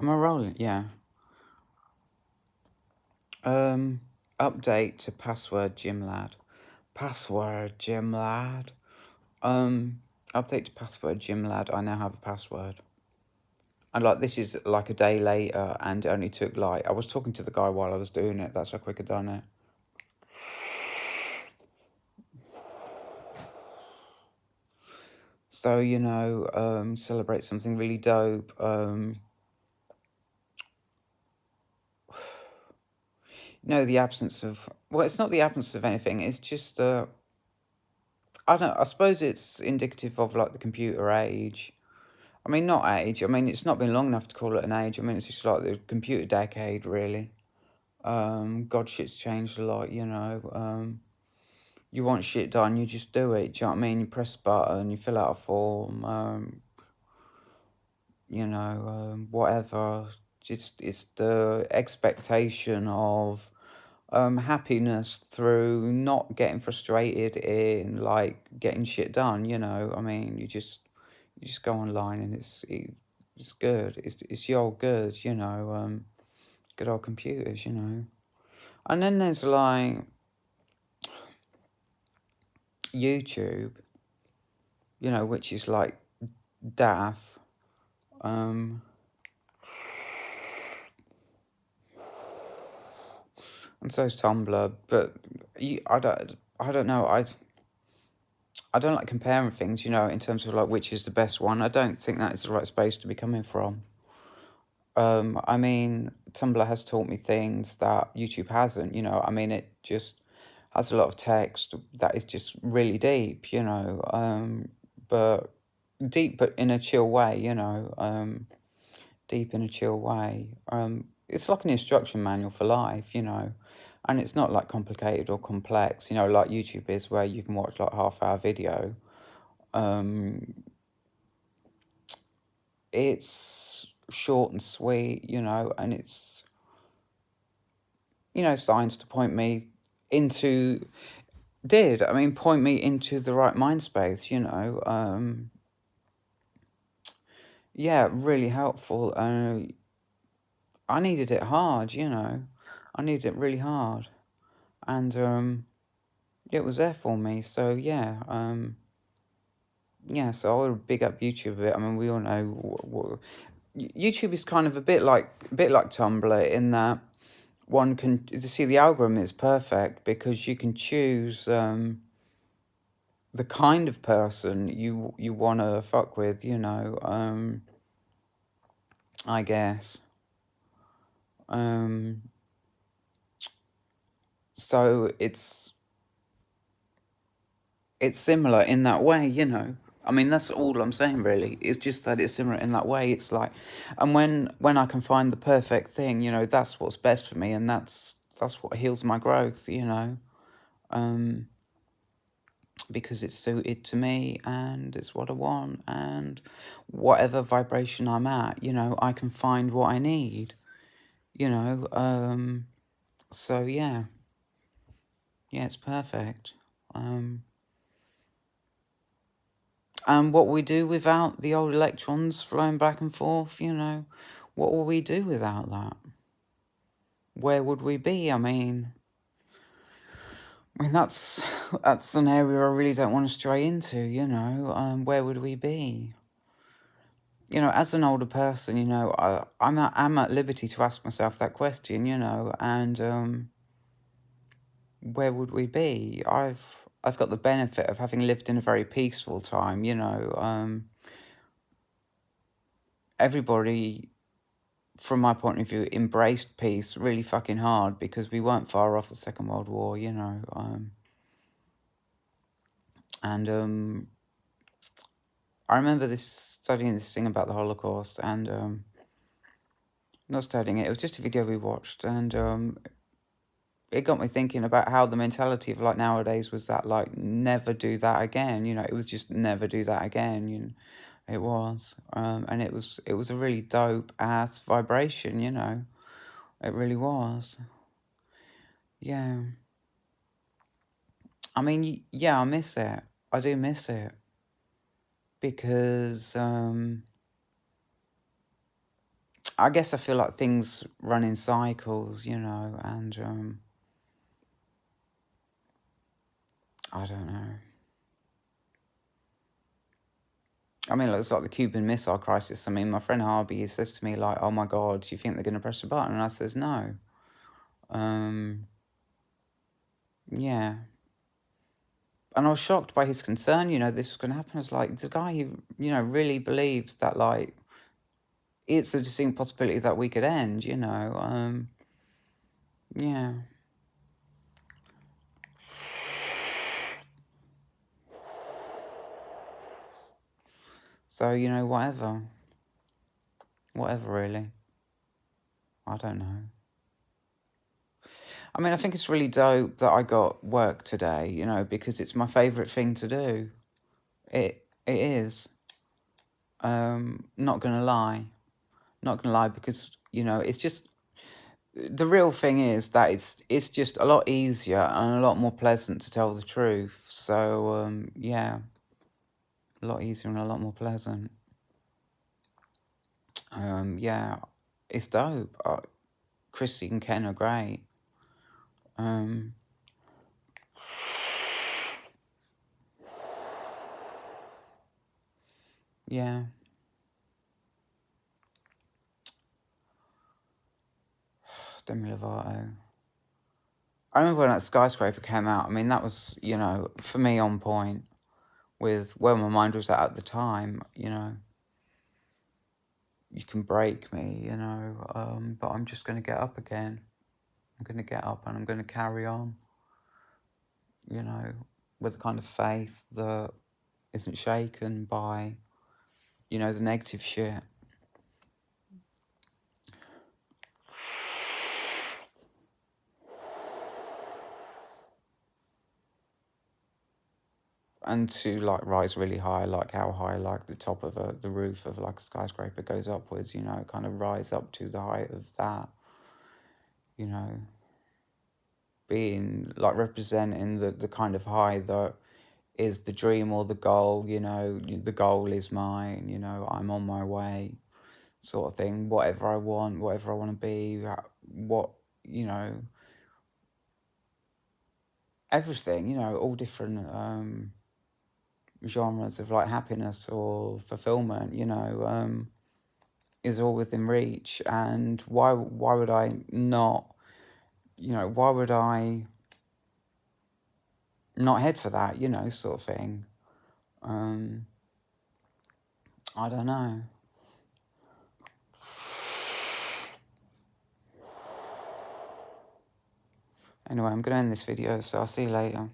Am I rolling? Yeah. Um, Update to password gym lad. Password gym lad. Update to password gym lad. I now have a password. And like this is like a day later, and it only took like I was talking to the guy while I was doing it. That's how quick I done it. So celebrate something really dope. The absence of it's not the absence of anything. It's just I don't know, I suppose it's indicative of like the computer age. I mean, not age. I mean, it's not been long enough to call it an age. I mean, it's just like the computer decade, really. God, shit's changed a lot, You want shit done, you just do it. Do you know what I mean? You press a button, you fill out a form, whatever. It's the expectation of happiness through not getting frustrated in like getting shit done. I mean, you just go online and it's good. It's your good. Good old computers. And then there's like YouTube. Which is like daft. Um, and so is Tumblr. But I don't know. I don't like comparing things. In terms of like which is the best one. I don't think that is the right space to be coming from. I mean, Tumblr has taught me things that YouTube hasn't. I mean, it just has a lot of text that is just really deep. But deep, but in a chill way. Deep in a chill way. It's like an instruction manual for life, and it's not like complicated or complex, like YouTube is, where you can watch like half-hour video. Um, it's short and sweet, and it's signs to point me into point me into the right mind space. Yeah, really helpful. I needed it hard. I needed it really hard, and it was there for me. So yeah. So I would big up YouTube a bit. I mean, we all know YouTube is kind of a bit like Tumblr in that one can to see the algorithm is perfect because you can choose the kind of person you want to fuck with. I guess. Um, so it's similar in that way. I mean, that's all I'm saying, really. It's just that it's similar in that way. It's like, and when I can find the perfect thing, that's what's best for me, and that's what heals my growth. Um, because it's suited to me, and it's what I want, and whatever vibration I'm at, I can find what I need. So yeah, it's perfect. Um, And what we do without the old electrons flowing back and forth, what will we do without that? Where would we be? I mean that's an area I really don't want to stray into. Where would we be? As an older person, I'm at liberty to ask myself that question. And where would we be? I've got the benefit of having lived in a very peaceful time. Everybody, from my point of view, embraced peace really fucking hard because we weren't far off the Second World War. And I remember studying this thing about the Holocaust, and not studying it. It was just a video we watched, and it got me thinking about how the mentality of like nowadays was that like never do that again. It was just never do that again. It was, and it was a really dope ass vibration. It really was. Yeah. I mean, yeah, I miss it. I do miss it because I guess I feel like things run in cycles, you know, and I don't know. I mean, it's like the Cuban Missile Crisis. I mean, my friend Harvey, he says to me, like, oh my God, do you think they're going to press a button? And I says, no. Yeah. And I was shocked by his concern, you know, this was going to happen. I was like, the guy who, you know, really believes that, like, it's a distinct possibility that we could end, you know. Yeah. So, you know, whatever. Whatever, really. I don't know. I mean, I think it's really dope that I got work today, you know, because it's my favourite thing to do. It is. Not gonna lie. Not gonna lie, because, you know, it's just, the real thing is that it's just a lot easier and a lot more pleasant to tell the truth. So, yeah, a lot easier and a lot more pleasant. Yeah, it's dope. Christy and Ken are great. Yeah. Demi Lovato. I remember when that Skyscraper came out. I mean, that was, you know, for me, on point with where my mind was at the time, you know. You can break me, you know, but I'm just going to get up again. I'm going to get up and I'm going to carry on, you know, with a kind of faith that isn't shaken by, you know, the negative shit. And to, like, rise really high, like how high, like the top of the roof of, like, a skyscraper goes upwards, you know, kind of rise up to the height of that, you know, being, like, representing the kind of high that is the dream or the goal, you know, the goal is mine, you know, I'm on my way, sort of thing, whatever I want to be, what, you know, everything, you know, all different genres of, like, happiness or fulfillment, you know, is all within reach. And why would I not, you know, why would I not head for that, you know, sort of thing. I don't know. Anyway, I'm going to end this video, so I'll see you later.